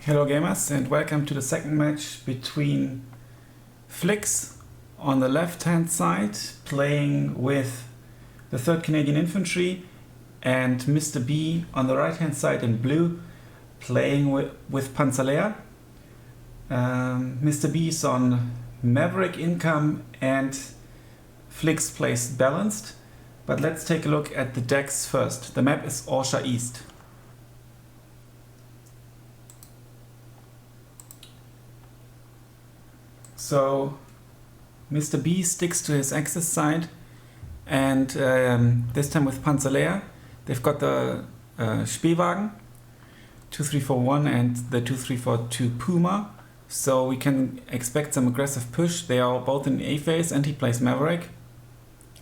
Hello gamers and welcome to the second match between Flix on the left hand side playing with the 3rd Canadian Infantry and Mr. B on the right hand side in blue playing with Panzerlehr. Mr. B is on Maverick income and Flix plays balanced, but let's take a look at the decks first. The map is Orsha East. So Mr. B sticks to his Axis side and this time with Panzerlehr. They've got the Spähwagen 2341 and the 2342 Puma, so we can expect some aggressive push. They are both in A phase and he plays Maverick.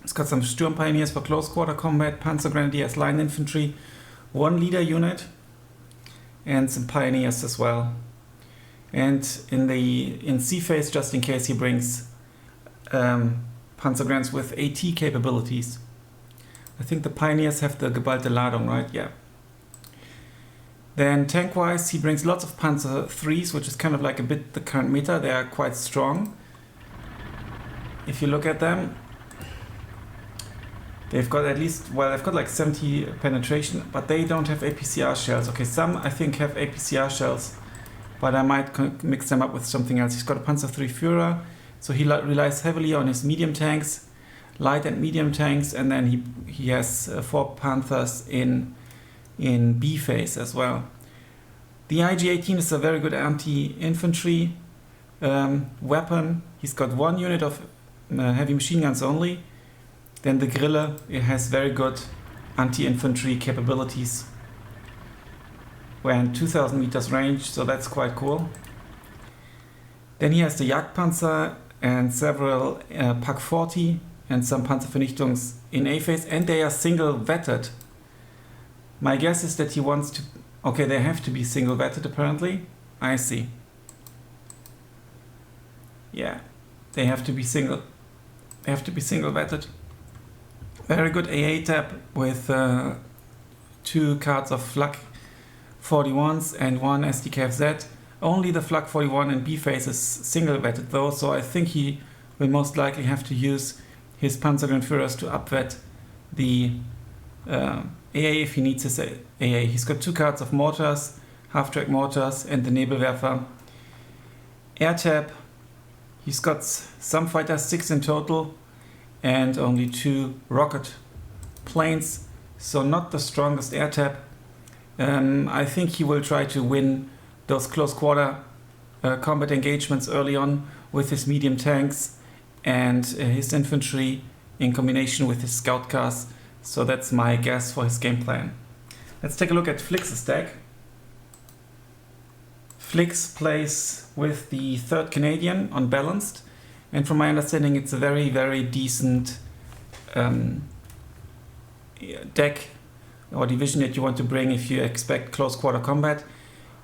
He's got some Sturm Pioneers for close quarter combat, Panzer Grenadiers, Line Infantry, one leader unit and some Pioneers as well. And in C phase, just in case, he brings Panzergrens with AT capabilities. I think the Pioneers have the Geballte Ladung, right? Yeah. Then tank-wise, he brings lots of Panzer 3s, which is kind of like a bit the current meta. They are quite strong. If you look at them, they've got at least, well, they've got like 70 penetration, but they don't have APCR shells. Okay, some I think have APCR shells, but I might mix them up with something else. He's got a Panzer III Führer, so he relies heavily on his medium tanks, light and medium tanks, and then he has 4 Panthers in B phase as well. The IG-18 is a very good anti-infantry weapon. He's got 1 unit of heavy machine guns only. Then the Grille, it has very good anti-infantry capabilities. We're in 2000 meters range, so that's quite cool. Then he has the Jagdpanzer and several Pak 40 and some Panzervernichtungs in A phase, and they are single vetted. My guess is that he wants to... Okay, they have to be single vetted apparently. I see. Yeah, they have to be single vetted. Very good AA tab with 2 cards of Flak 41s and 1 SDKFZ. Only the Flak 41 in B phase is single vetted though, so I think he will most likely have to use his Panzergrenführers to upvet the AA if he needs his AA. He's got 2 cards of mortars, half-track mortars and the Nebelwerfer. Air tab, he's got some fighters, 6 in total, and only 2 rocket planes, so not the strongest air tab. I think he will try to win those close quarter combat engagements early on with his medium tanks and his infantry in combination with his scout cars. So that's my guess for his game plan. Let's take a look at Flix's deck. Flix plays with the 3rd Canadian on balanced, and from my understanding it's a very, very decent deck or division that you want to bring if you expect close quarter combat.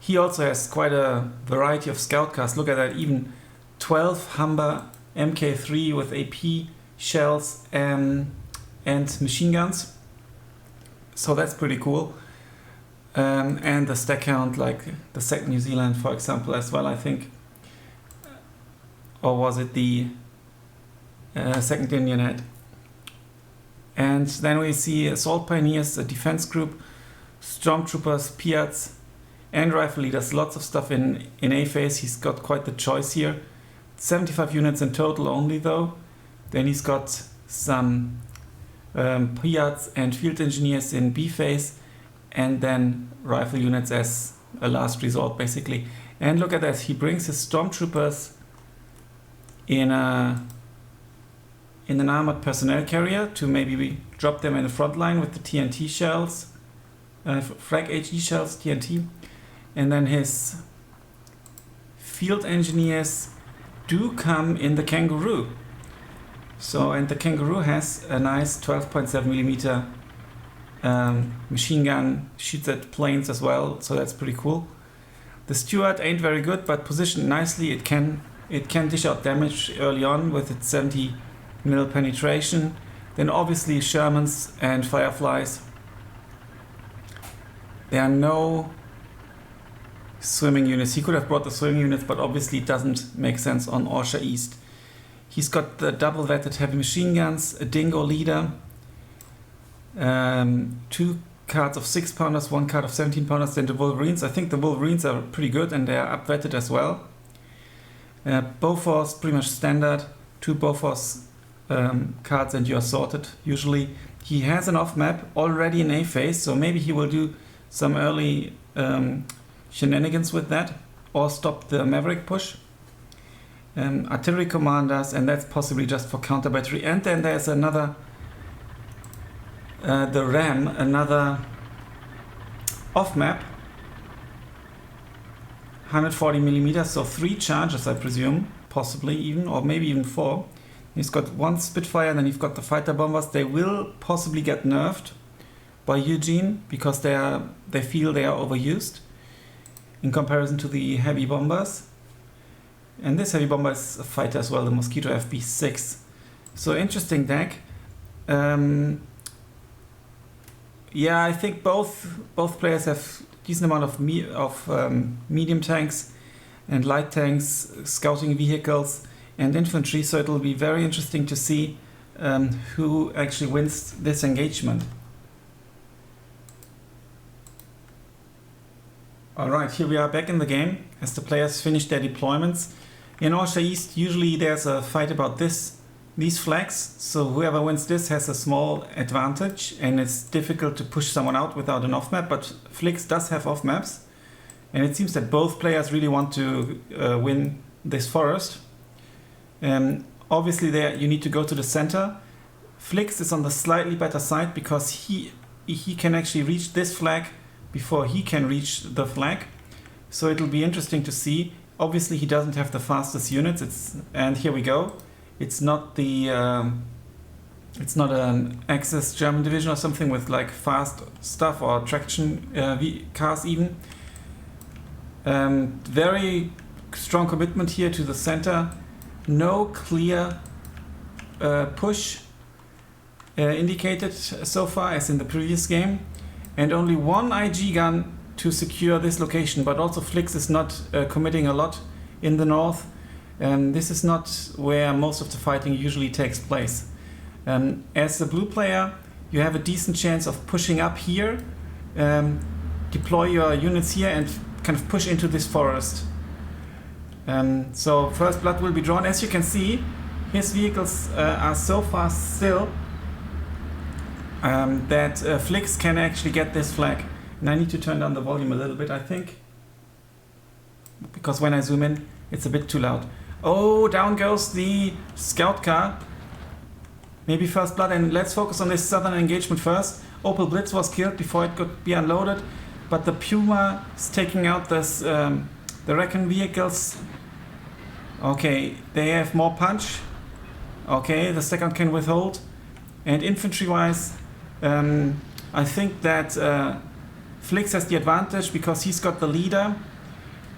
He also has quite a variety of scout cars. Look at that, even 12 Humber Mk3 with AP shells and machine guns. So that's pretty cool. And the stack count, like the 2nd New Zealand, for example, as well, I think. Or was it the 2nd Indian Head? And then we see Assault Pioneers, a defense group, Stormtroopers, Piats, and Rifle Leaders. Lots of stuff in A phase. He's got quite the choice here. 75 units in total only though. Then he's got some Piats and Field Engineers in B phase, and then Rifle units as a last resort basically. And look at that, he brings his Stormtroopers in an armored personnel carrier to maybe drop them in the front line with the TNT shells, frag HE shells, TNT. And then his field engineers do come in the Kangaroo. So, and the Kangaroo has a nice 12.7mm machine gun, shoots at planes as well, so that's pretty cool. The Stuart ain't very good, but positioned nicely, it can dish out damage early on with its 70mm penetration. Then obviously Shermans and Fireflies. There are no swimming units. He could have brought the swimming units, but obviously it doesn't make sense on Orsha East. He's got the double-vetted heavy machine guns, a Dingo leader, 2 cards of 6-pounders, 1 card of 17-pounders, then the Wolverines. I think the Wolverines are pretty good and they are up-vetted as well. Bofors, pretty much standard. 2 Bofors cards and you are sorted. Usually he has an off-map already in A phase, so maybe he will do some early shenanigans with that or stop the Maverick push. Artillery commanders, and that's possibly just for counter battery. And then there's another, the Ram, another off-map, 140 millimeters, so 3 charges, I presume, possibly even, or maybe even 4. He's got 1 Spitfire, and then you've got the fighter bombers. They will possibly get nerfed by Eugene because they feel they are overused in comparison to the heavy bombers. And this heavy bomber is a fighter as well, the Mosquito FB6. So interesting deck. Yeah, I think both players have decent amount of medium tanks and light tanks, scouting vehicles and infantry. So it will be very interesting to see who actually wins this engagement. Alright, here we are back in the game as the players finish their deployments. In Orsha East, usually there's a fight about these flags, so whoever wins this has a small advantage and it's difficult to push someone out without an off-map, but Flix does have off-maps and it seems that both players really want to win this forest. Obviously there you need to go to the center. Flix is on the slightly better side because he can actually reach this flag before he can reach the flag, so it'll be interesting to see. Obviously he doesn't have the fastest units, and here we go. It's not it's not an Axis German division or something with like fast stuff or traction cars even. Very strong commitment here to the center. No clear push indicated so far as in the previous game, and only 1 IG gun to secure this location, but also Flix is not committing a lot in the north. This is not where most of the fighting usually takes place. As a blue player, you have a decent chance of pushing up here, deploy your units here and kind of push into this forest. So first blood will be drawn. As you can see, his vehicles are so fast still that Flix can actually get this flag. And I need to turn down the volume a little bit, I think, because when I zoom in, it's a bit too loud. Oh, down goes the scout car. Maybe first blood, and let's focus on this southern engagement first. Opel Blitz was killed before it could be unloaded, but the Puma is taking out this, the Recon vehicles. Okay, they have more punch. Okay, the second can withhold. And infantry-wise, I think that Flix has the advantage because he's got the leader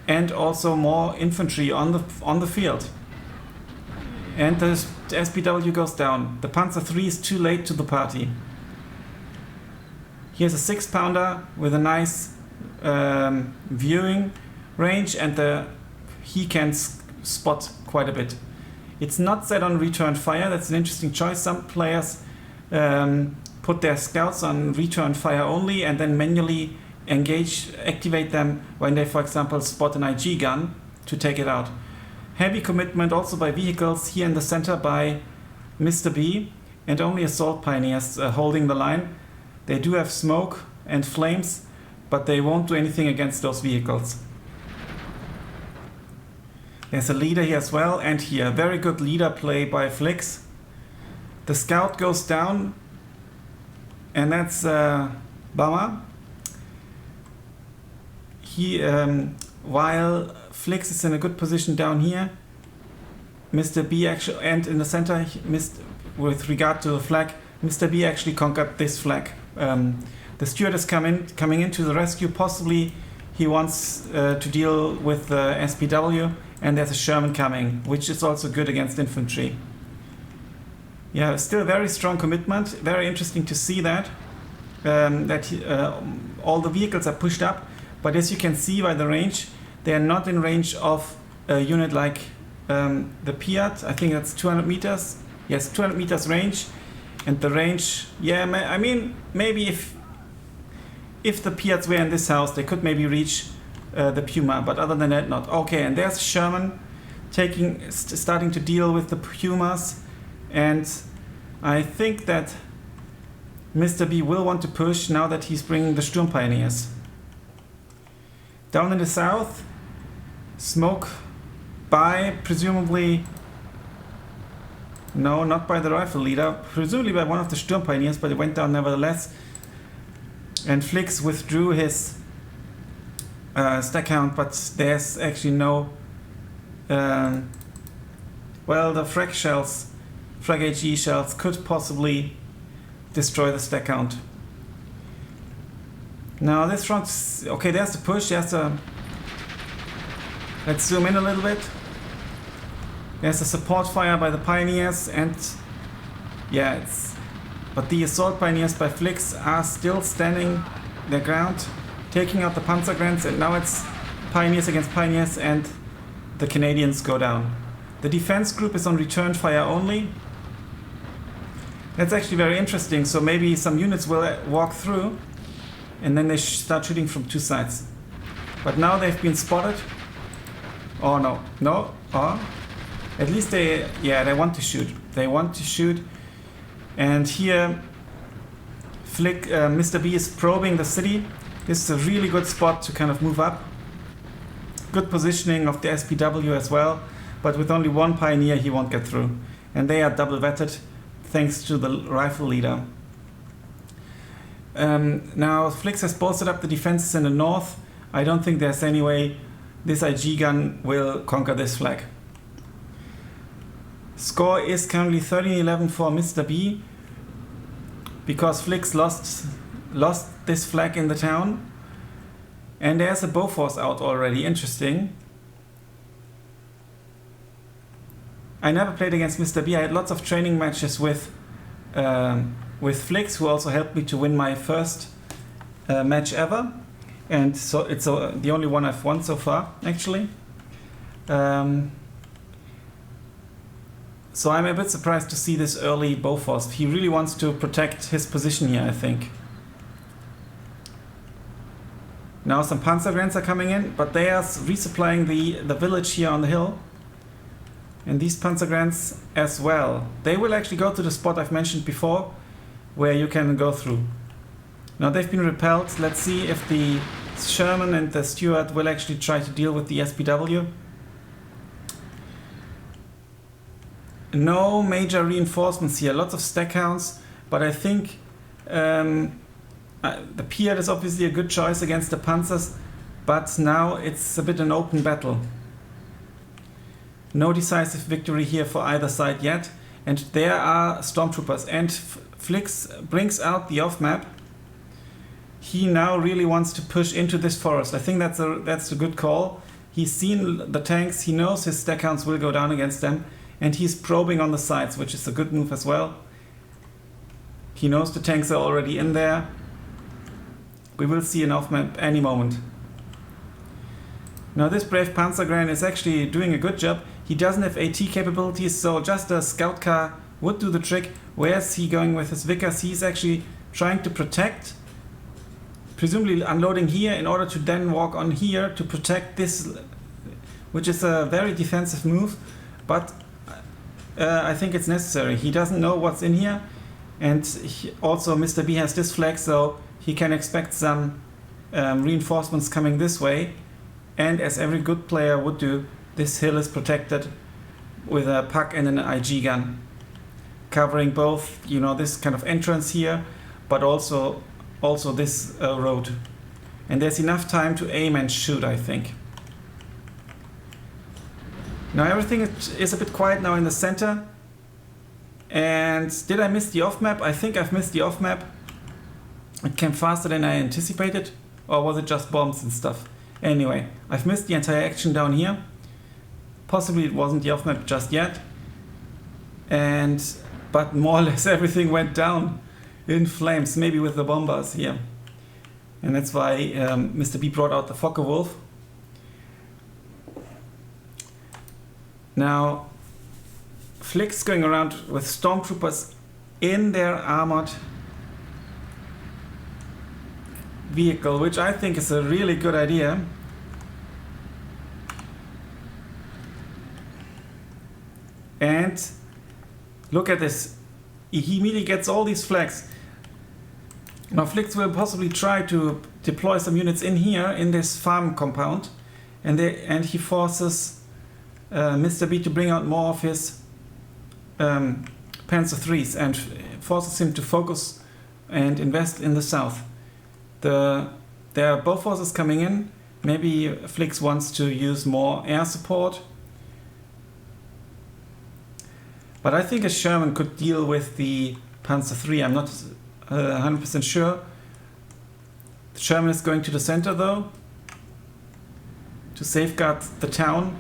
and also more infantry on the field. And the SPW goes down. The Panzer III is too late to the party. Here's a 6-pounder with a nice viewing range, and he can spot quite a bit. It's not set on return fire. That's an interesting choice. Some players put their scouts on return fire only and then manually activate them when they, for example, spot an IG gun to take it out. Heavy commitment also by vehicles here in the center by Mr. B, and only assault pioneers holding the line. They do have smoke and flames, but they won't do anything against those vehicles. There's a leader here as well, and here very good leader play by Flix. The scout goes down, and that's Bama. While Flix is in a good position down here, Mr. B actually, and in the center, with regard to the flag, Mr. B actually conquered this flag. The steward is coming into the rescue. Possibly he wants to deal with the SPW, and there's a Sherman coming, which is also good against infantry. Yeah, still very strong commitment. Very interesting to see that all the vehicles are pushed up. But as you can see by the range, they are not in range of a unit like the Piat. I think that's 200 meters. Yes, 200 meters range. And the range, yeah, I mean, maybe if the Piats were in this house, they could maybe reach the Puma, but other than that, not. Okay, and there's Sherman starting to deal with the Pumas, and I think that Mr. B will want to push now that he's bringing the Sturm Pioneers. Down in the south, smoke by, presumably, no, not by the rifle leader, presumably by one of the Sturm Pioneers, but it went down nevertheless. And Flix withdrew his stack count, but there's actually no, well, the frag HE shells could possibly destroy the stack count. Now this front, okay, there's the push, let's zoom in a little bit. There's a support fire by the Pioneers, and yeah, but the assault Pioneers by Flix are still standing their ground, taking out the Panzergrens, and now it's Pioneers against Pioneers, and the Canadians go down. The defense group is on return fire only. That's actually very interesting, so maybe some units will walk through, and then they start shooting from two sides. But now they've been spotted. Oh no, at least they want to shoot. They want to shoot, and here Mr. B is probing the city. This is a really good spot to kind of move up. Good positioning of the SPW as well, but with only one Pioneer he won't get through. And they are double vetted thanks to the rifle leader. Now Flix has bolstered up the defenses in the north. I don't think there's any way this IG gun will conquer this flag. Score is currently 13-11 for Mr. B, because Flix lost this flag in the town. And there's a Bofors out already, interesting. I never played against Mr. B. I had lots of training matches with Flix, who also helped me to win my first match ever. And so it's the only one I've won so far, actually. So I'm a bit surprised to see this early Bofors. He really wants to protect his position here, I think. Now some Panzergrens are coming in, but they are resupplying the village here on the hill. And these Panzergrens as well. They will actually go to the spot I've mentioned before, where you can go through. Now they've been repelled. Let's see if the Sherman and the Stuart will actually try to deal with the SPW. No major reinforcements here, lots of stack counts, but I think the Piat is obviously a good choice against the Panzers, but now it's a bit an open battle. No decisive victory here for either side yet, and there are stormtroopers, and Flix brings out the off-map. He now really wants to push into this forest. I think that's a good call. He's seen the tanks, he knows his stack counts will go down against them, and he's probing on the sides, which is a good move as well. He knows the tanks are already in there. We will see an off-map any moment. Now this brave Panzergren is actually doing a good job. He doesn't have AT capabilities, so just a scout car would do the trick. Where's he going with his Vickers? He's actually trying to protect, presumably unloading here in order to then walk on here to protect this, which is a very defensive move, but I think it's necessary. He doesn't know what's in here, and also Mr. B has this flag, so he can expect some reinforcements coming this way. And as every good player would do, this hill is protected with a PAC and an IG gun, covering both, this kind of entrance here, but also this road. And there's enough time to aim and shoot, I think. Now everything is a bit quiet now in the center. And did I miss the off-map? I think I've missed the off-map. It came faster than I anticipated. Or was it just bombs and stuff? Anyway, I've missed the entire action down here. Possibly it wasn't the off-map just yet. But more or less everything went down in flames, maybe with the bombers here. And that's why Mr. B brought out the Focke-Wulf. Now, Flix going around with stormtroopers in their armored vehicle, which I think is a really good idea. And look at this. He immediately gets all these flags. Now Flix will possibly try to deploy some units in here, in this farm compound. And he forces Mr. B to bring out more of his Panzer IIIs and forces him to focus and invest in the south. There are both forces coming in. Maybe Flix wants to use more air support. But I think a Sherman could deal with the Panzer III. I'm not 100% sure. The Sherman is going to the center though, to safeguard the town,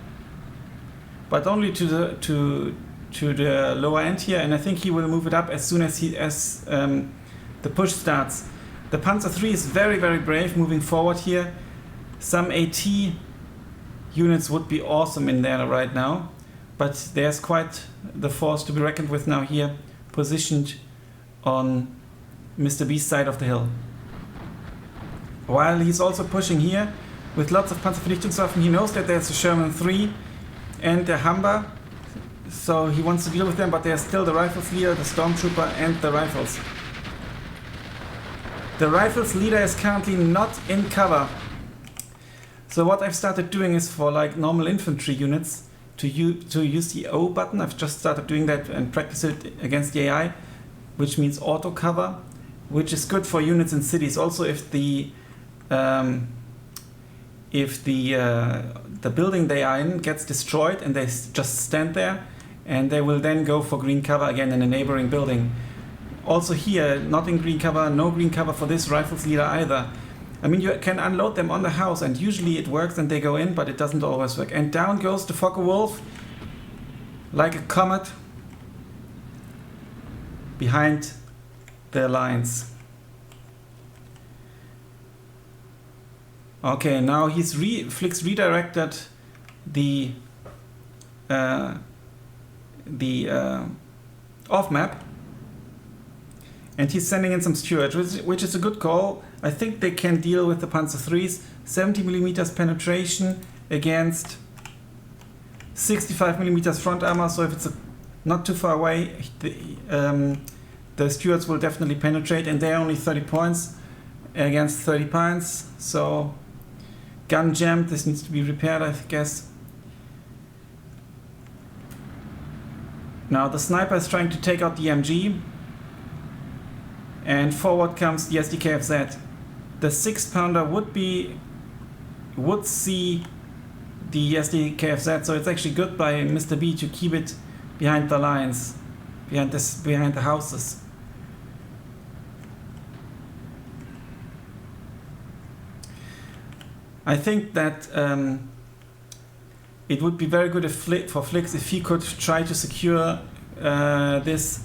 but only to the lower end here. And I think he will move it up as soon as the push starts. The Panzer III is very, very brave moving forward here. Some AT units would be awesome in there right now. But there's quite the force to be reckoned with now here, positioned on Mr. B's side of the hill. While he's also pushing here with lots of Panzervernichtungswaffen, he knows that there's a Sherman III and a Humber, so he wants to deal with them, but there's still the Rifles leader, the Stormtrooper and the Rifles. The Rifles leader is currently not in cover. So what I've started doing is for like normal infantry units, to use the O button. I've just started doing that and practice it against the AI, which means auto cover, which is good for units in cities. Also, if the building they are in gets destroyed and they just stand there, and they will then go for green cover again in a neighboring building. Also here, not in green cover, no green cover for this Rifles leader either. I mean, you can unload them on the house and usually it works and they go in, but it doesn't always work. And down goes the Focke-Wulf like a comet behind the lines. Okay, now Flix redirected the off map, and he's sending in some Stuarts, which is a good call. I think they can deal with the Panzer IIIs. 70mm penetration against 65mm front armor, so if it's not too far away, the Stuarts will definitely penetrate, and they're only 30 points against 30 points, so gun jammed. This needs to be repaired, I guess. Now the sniper is trying to take out the MG, and forward comes the SDKFZ. The 6-pounder would see the SDKFZ, so it's actually good by Mr. B to keep it behind the lines, behind the houses. I think that it would be very good for Flix if he could try to secure this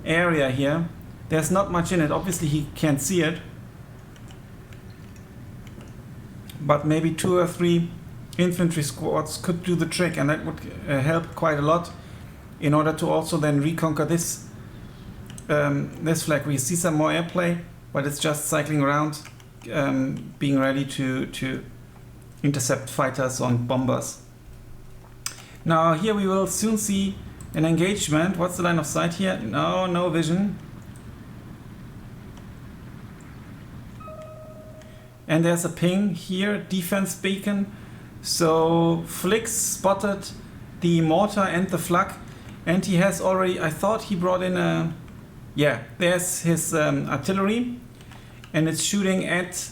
area here. There's not much in it. Obviously he can't see it, but maybe 2 or 3 infantry squads could do the trick, and that would help quite a lot in order to also then reconquer this flag. We see some more airplay, but it's just cycling around, being ready to intercept fighters on bombers. Now here we will soon see an engagement. What's the line of sight here? No vision. And there's a ping here, defense beacon. So Flix spotted the mortar and the flak, and he has already, I thought he brought in a, yeah, there's his artillery, and it's shooting at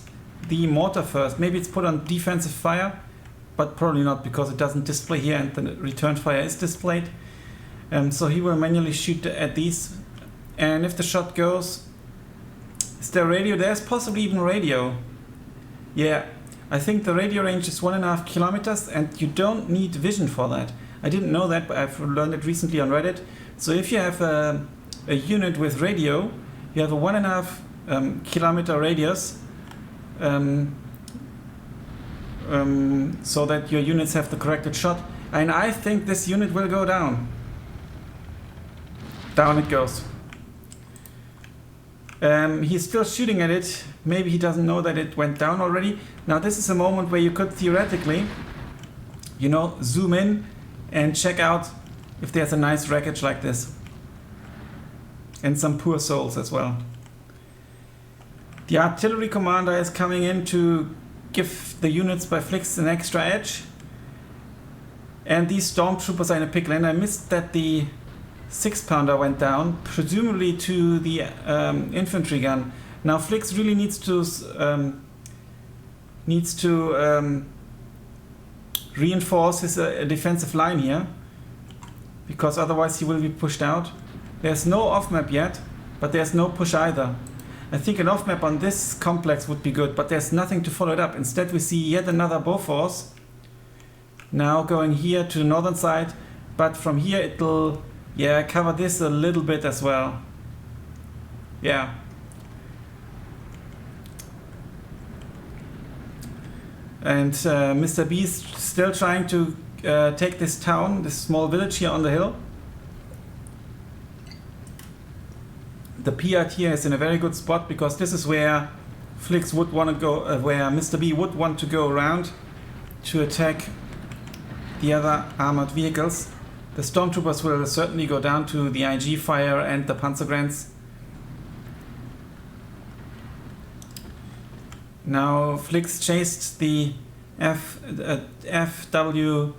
the mortar first. Maybe it's put on defensive fire, but probably not, because it doesn't display here and the return fire is displayed. So he will manually shoot at these, and if the shot goes, is there radio? There's possibly even radio. Yeah, I think the radio range is 1.5 kilometers, and you don't need vision for that. I didn't know that, but I've learned it recently on Reddit. So if you have a unit with radio, you have a 1.5 kilometer radius, so that your units have the corrected shot. And I think this unit will go down. Down it goes. He's still shooting at it. Maybe he doesn't know that it went down already. Now this is a moment where you could theoretically, you know, zoom in and check out if there's a nice wreckage like this. And some poor souls as well. The artillery commander is coming in to give the units by Flix an extra edge. And these stormtroopers are in a pickle. And I missed that the 6-pounder went down, presumably to the infantry gun. Now Flix really needs to reinforce his defensive line here, because otherwise he will be pushed out. There's no off-map yet, but there's no push either. I think an off-map on this complex would be good, but there's nothing to follow it up. Instead we see yet another Bofors now going here to the northern side, but from here it'll cover this a little bit as well. Yeah. And Mr. B is still trying to take this town, this small village here on the hill. The PRT here is in a very good spot, because this is where Flix would want to go, where Mr. B would want to go around to attack the other armored vehicles. The stormtroopers will certainly go down to the IG fire and the Panzergrens. Now Flix chased the FW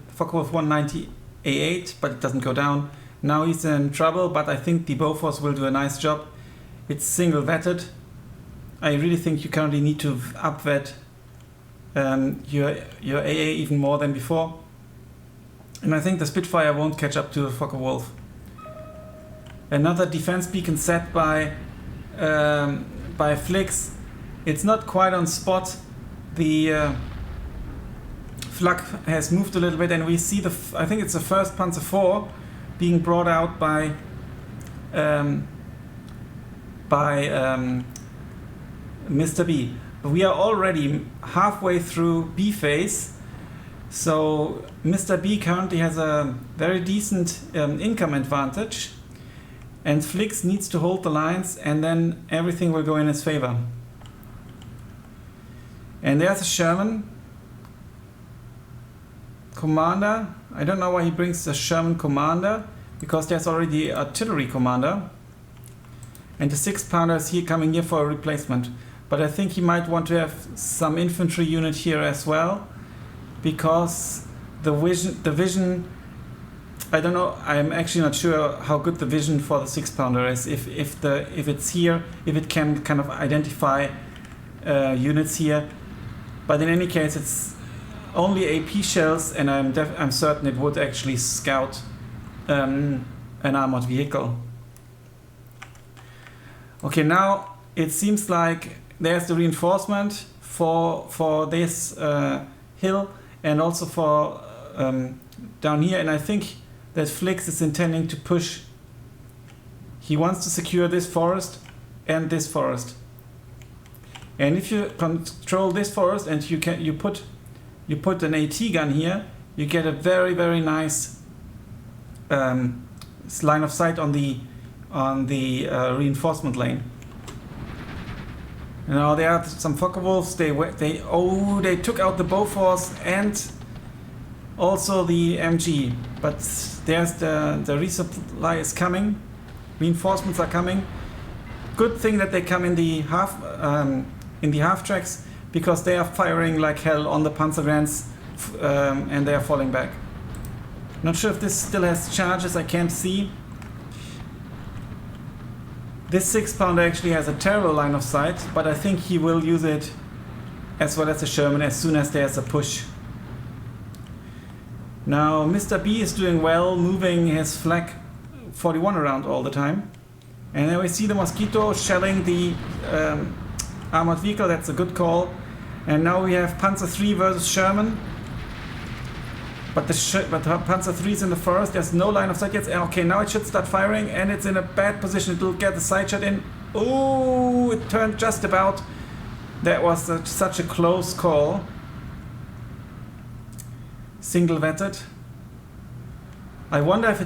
Focke-Wulf 190A8, but it doesn't go down. Now he's in trouble, but I think the Bofors will do a nice job. It's single vetted. I really think you currently need to up-vet your AA even more than before. And I think the Spitfire won't catch up to the Focke-Wulf. Another defense beacon set by Flix. It's not quite on spot. The flak has moved a little bit, and we see I think it's the first Panzer IV being brought out by Mr. B. We are already halfway through B phase, so Mr. B currently has a very decent income advantage, and Flix needs to hold the lines, and then everything will go in his favor. And there's a Sherman commander. I don't know why he brings the Sherman commander, because there's already the artillery commander. And the 6-pounder is here coming here for a replacement. But I think he might want to have some infantry unit here as well, because the vision, I don't know, I'm actually not sure how good the vision for the 6-pounder is. If it's here, if it can kind of identify units here. But in any case, it's only AP shells, and I'm certain it would actually scout an armored vehicle. Okay, now it seems like there's the reinforcement for this hill, and also for down here. And I think that Flix is intending to push. He wants to secure this forest and this forest. And if you control this forest and you put an AT gun here, you get a very, very nice line of sight on the reinforcement lane. Now there are some Focke-Wulfs. They took out the Bofors and also the MG. But there's the resupply is coming. Reinforcements are coming. Good thing that they come in the half tracks, because they are firing like hell on the Panzergrens, and they are falling back. Not sure if this still has charges, I can't see. This 6-pounder actually has a terrible line of sight, but I think he will use it as well as the Sherman as soon as there's a push. Now Mr. B is doing well, moving his Flak 41 around all the time. And then we see the Mosquito shelling the armored vehicle. That's a good call. And now we have Panzer III versus Sherman. But Panzer III is in the forest. There's no line of sight yet. Okay, now it should start firing, and it's in a bad position. It will get the side shot in. Oh, it turned just about. That was such a close call. Single vetted. I wonder if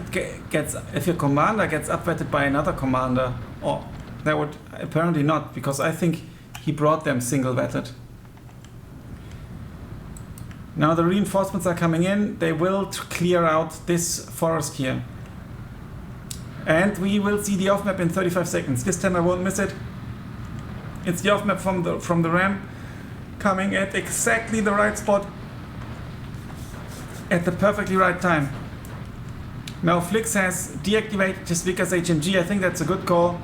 if your commander gets upwetted by another commander. Or that would apparently not, because I think he brought them single wetted. Now the reinforcements are coming in. They will clear out this forest here. And we will see the off-map in 35 seconds. This time I won't miss it. It's the off-map from the ramp, coming at exactly the right spot, at the perfectly right time. Now Flix has deactivated his Vickers HMG. I think that's a good call.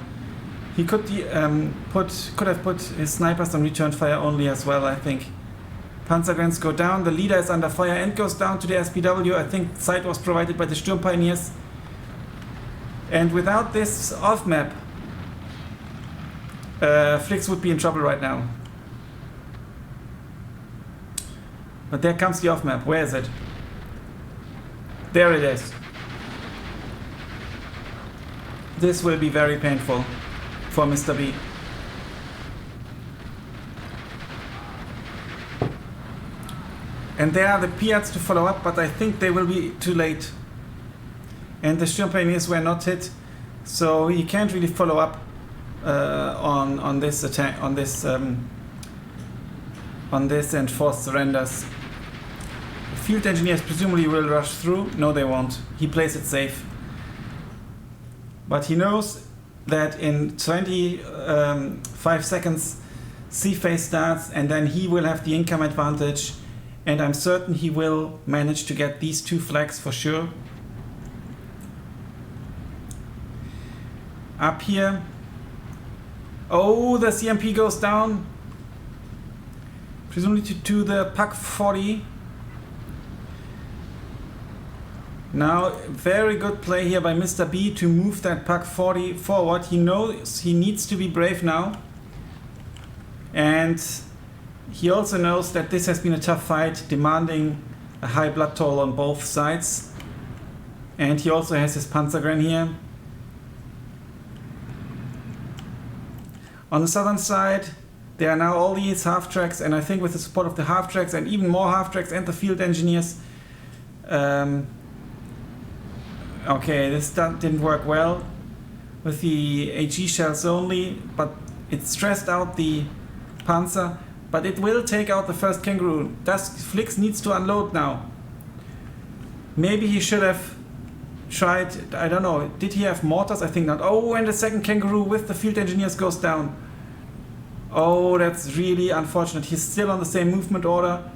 He could have put his snipers on return fire only as well, I think. Panzergrens go down, the leader is under fire and goes down to the SPW. I think sight was provided by the Sturm Pioneers. And without this off-map, Flix would be in trouble right now. But there comes the off-map. Where is it? There it is. This will be very painful for Mr. B. And there are the Piats to follow up, but I think they will be too late. And the Sturm Pioneers were not hit, so he can't really follow up on this attack, on this and force surrenders. The field engineers presumably will rush through. No, they won't. He plays it safe. But he knows that in 25 seconds C phase starts, and then he will have the income advantage, and I'm certain he will manage to get these 2 flags for sure. Up here. Oh, the CMP goes down. Presumably to the PAC 40. Now, very good play here by Mr. B to move that PAC 40 forward. He knows he needs to be brave now. And he also knows that this has been a tough fight, demanding a high blood toll on both sides. And he also has his Panzergren here. On the southern side, there are now all these half-tracks, and I think with the support of the half-tracks and even more half-tracks and the field engineers, okay, this didn't work well with the HE shells only, but it stressed out the Panzer, but it will take out the first Kangaroo. Thus, Flix needs to unload now. Maybe he should have tried, I don't know, did he have mortars? I think not. Oh, and the second Kangaroo with the field engineers goes down. Oh, that's really unfortunate. He's still on the same movement order.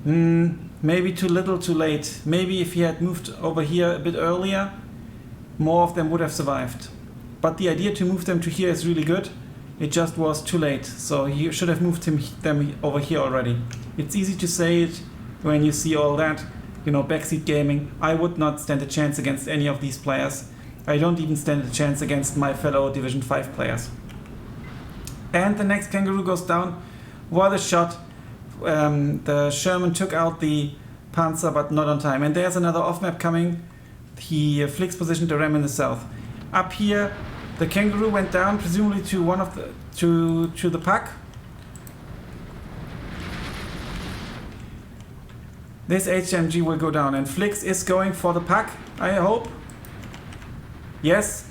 Maybe too little, too late. Maybe if he had moved over here a bit earlier, more of them would have survived. But the idea to move them to here is really good. It just was too late. So he should have moved them over here already. It's easy to say it when you see all that. You know, backseat gaming. I would not stand a chance against any of these players. I don't even stand a chance against my fellow Division 5 players. And the next Kangaroo goes down. What a shot. The Sherman took out the Panzer, but not on time. And there's another off-map coming. He Flix positioned the ram in the south. Up here, the Kangaroo went down, presumably to one of the to the PAC. This HMG will go down, and Flix is going for the PAC, I hope. Yes.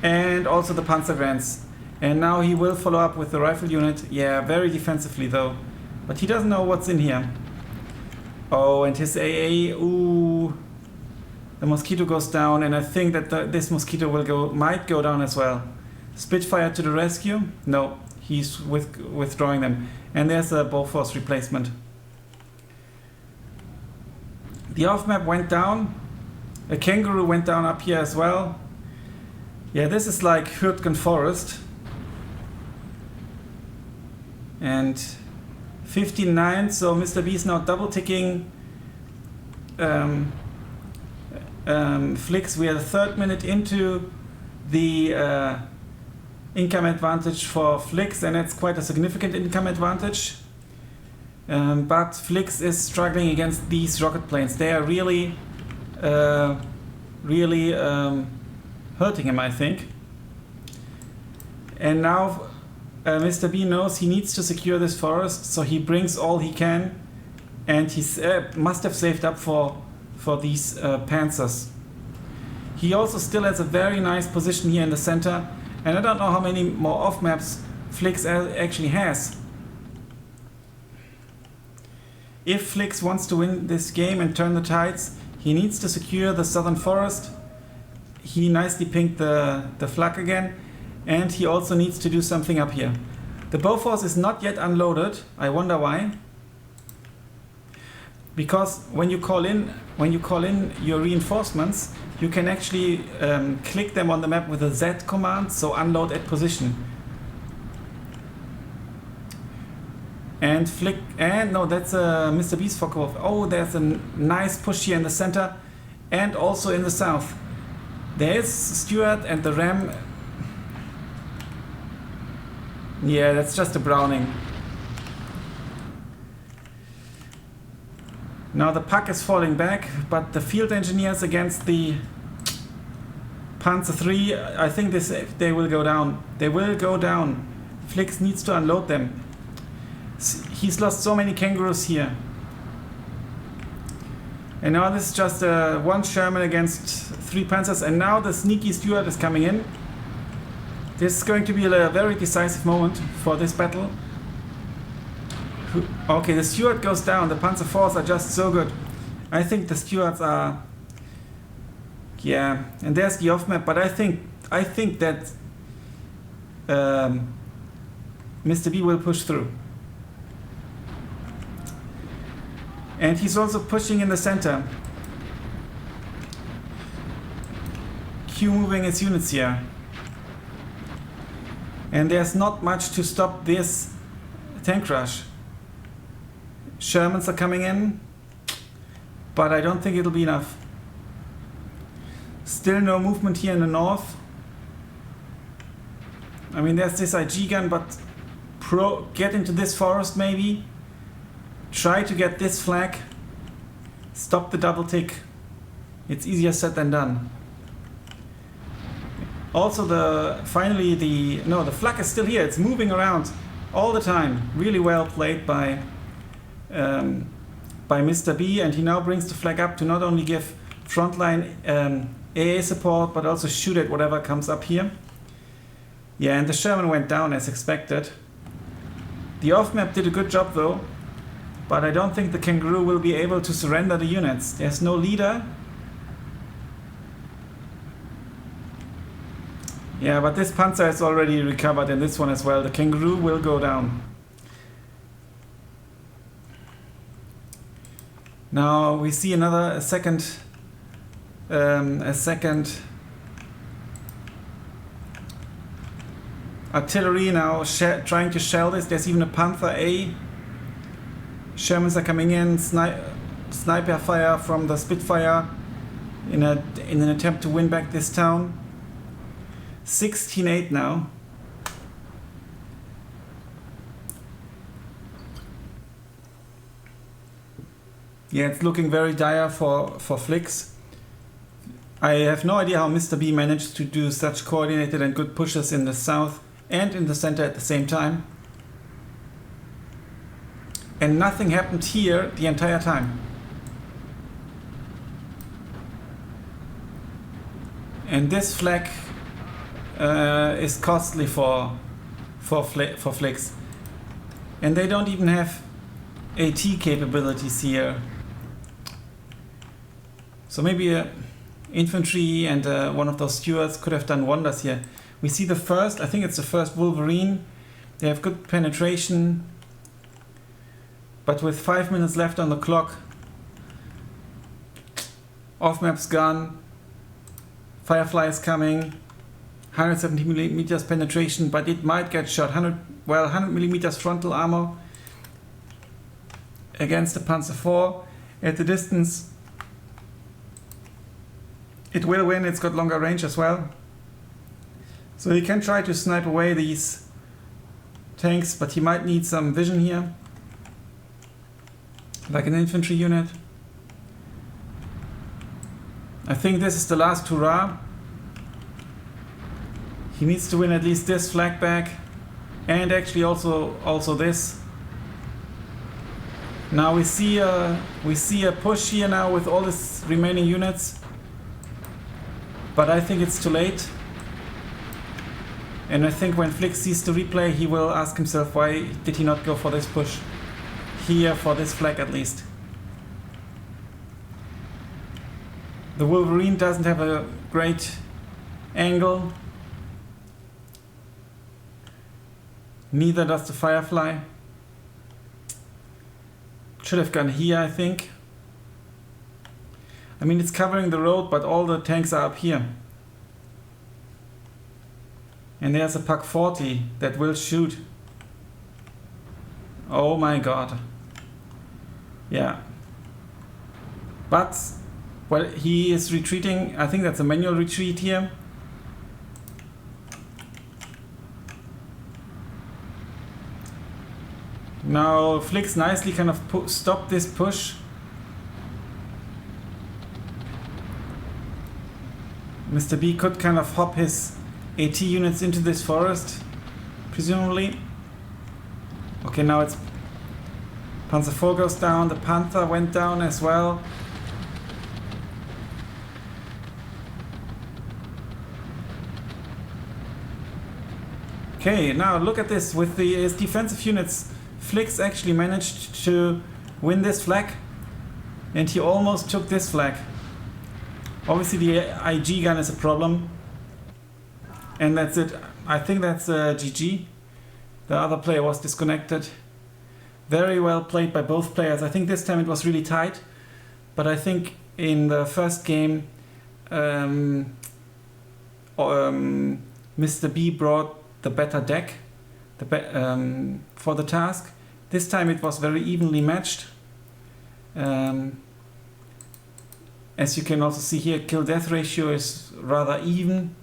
And also the Panzergrens. And now he will follow up with the rifle unit. Yeah, very defensively though. But he doesn't know what's in here. Oh, and his AA, ooh. The Mosquito goes down, and I think that this Mosquito might go down as well. Spitfire to the rescue? No, he's withdrawing them. And there's a Bofors replacement. The off-map went down. A Kangaroo went down up here as well. Yeah, this is like Hürtgen Forest. And 15-9, so Mr. B is now double ticking Flix. We are the 3rd minute into the income advantage for Flix, and it's quite a significant income advantage. But Flix is struggling against these rocket planes. They are really hurting him, I think. And now Mr. B knows he needs to secure this forest, so he brings all he can and he must have saved up for these panzers. He also still has a very nice position here in the center, and I don't know how many more off maps Flix actually has. If Flix wants to win this game and turn the tides, he needs to secure the southern forest. He nicely pinged the flak again, and he also needs to do something up here. The Bofors is not yet unloaded. I wonder why. Because when you call in your reinforcements, you can actually click them on the map with a Z command, so unload at position. And no, that's Mr. B's Focke-Wulf. Oh, there's a nice push here in the center and also in the south. There is Stuart and the Ram. Yeah, that's just a Browning. Now the puck is falling back, but the field engineers against the Panzer III, I think they will go down. They will go down. Flix needs to unload them. He's lost so many kangaroos here. And now this is just one Sherman against 3 Panzers, and now the sneaky Stuart is coming in. This is going to be a very decisive moment for this battle. Okay, the Stuart goes down. The Panzer IVs are just so good. I think the Stuarts are... Yeah, and there's the off map, but I think that Mr. B will push through. And he's also pushing in the center. Q moving his units here. And there's not much to stop this tank rush. Shermans are coming in, but I don't think it'll be enough. Still no movement here in the north. I mean, there's this IG gun, but get into this forest maybe. Try to get this flag. Stop the double tick. It's easier said than done. Also the flag is still here. It's moving around all the time. Really well played by Mr. B, and he now brings the flag up to not only give frontline AA support, but also shoot at whatever comes up here. Yeah, and the Sherman went down as expected. The off map did a good job though. But I don't think the Kangaroo will be able to surrender the units. There's no leader. Yeah, but this Panzer is already recovered, and this one as well. The Kangaroo will go down. Now we see a second artillery now trying to shell this. There's even a Panther A. Shermans are coming in, sniper fire from the Spitfire in an attempt to win back this town. 16-8 now. Yeah, it's looking very dire for Flix. I have no idea how Mr. B managed to do such coordinated and good pushes in the south and in the center at the same time. And nothing happened here the entire time. And this flag is costly for Flix. And they don't even have AT capabilities here. So maybe infantry and one of those Stuarts could have done wonders here. We see I think it's the first Wolverine. They have good penetration. But with 5 minutes left on the clock, off-map's gone, Firefly is coming, 170 millimeters penetration, but it might get shot. 100 millimeters frontal armor against the Panzer IV. At the distance, it will win. It's got longer range as well. So he can try to snipe away these tanks, but he might need some vision here. Like an infantry unit. I think this is the last hurrah. He needs to win at least this flag back, and actually also this. Now we see a push here now with all these remaining units, but I think it's too late. And I think when Flix sees the replay, he will ask himself, why did he not go for this push here, for this flag at least. The Wolverine doesn't have a great angle. Neither does the Firefly. Should have gone here, I think. I mean, it's covering the road, but all the tanks are up here. And there's a Pak 40 that will shoot. Oh my god. Yeah. But, well, he is retreating. I think that's a manual retreat here. Now Flix nicely kind of stopped this push. Mr. B could kind of hop his AT units into this forest, presumably. Okay, now it's Panzer IV goes down, the Panther went down as well. Okay, now look at this. With his defensive units, Flix actually managed to win this flag, and he almost took this flag. Obviously the IG gun is a problem, and that's it. I think that's GG. The other player was disconnected. Very well played by both players. I think this time it was really tight, but I think in the first game Mr. B brought the better deck for the task. This time it was very evenly matched. As you can also see here, kill-death ratio is rather even.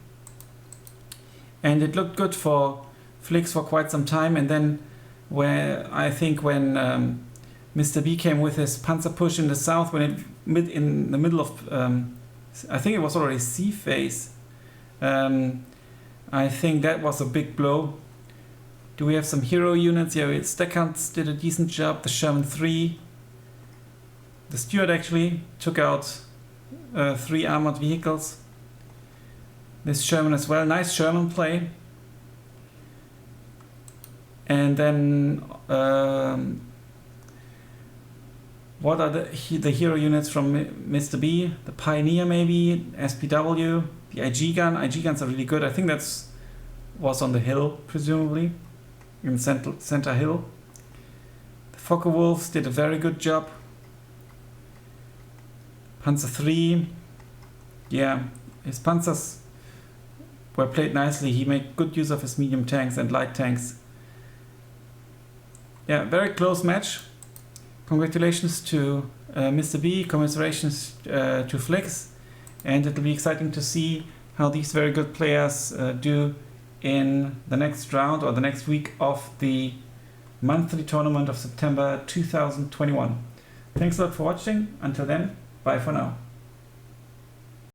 And it looked good for Flix for quite some time. And then I think when Mr. B came with his Panzer push in the south, when in the middle of, I think it was already C phase. I think that was a big blow. Do we have some hero units? Yeah, Stackhunts did a decent job. The Sherman 3. The Stuart actually took out 3 armored vehicles. This Sherman as well. Nice Sherman play. And then what are the hero units from Mr. B? The Pioneer maybe, SPW, the IG gun. IG guns are really good. I think was on the hill, presumably, in center hill. The Fokker Wolves did a very good job. Panzer 3, yeah, his Panzers were played nicely. He made good use of his medium tanks and light tanks. Yeah, very close match. Congratulations to Mr. B, commiserations to Flix, and it'll be exciting to see how these very good players do in the next round or the next week of the monthly tournament of September 2021. Thanks a lot for watching. Until then, bye for now.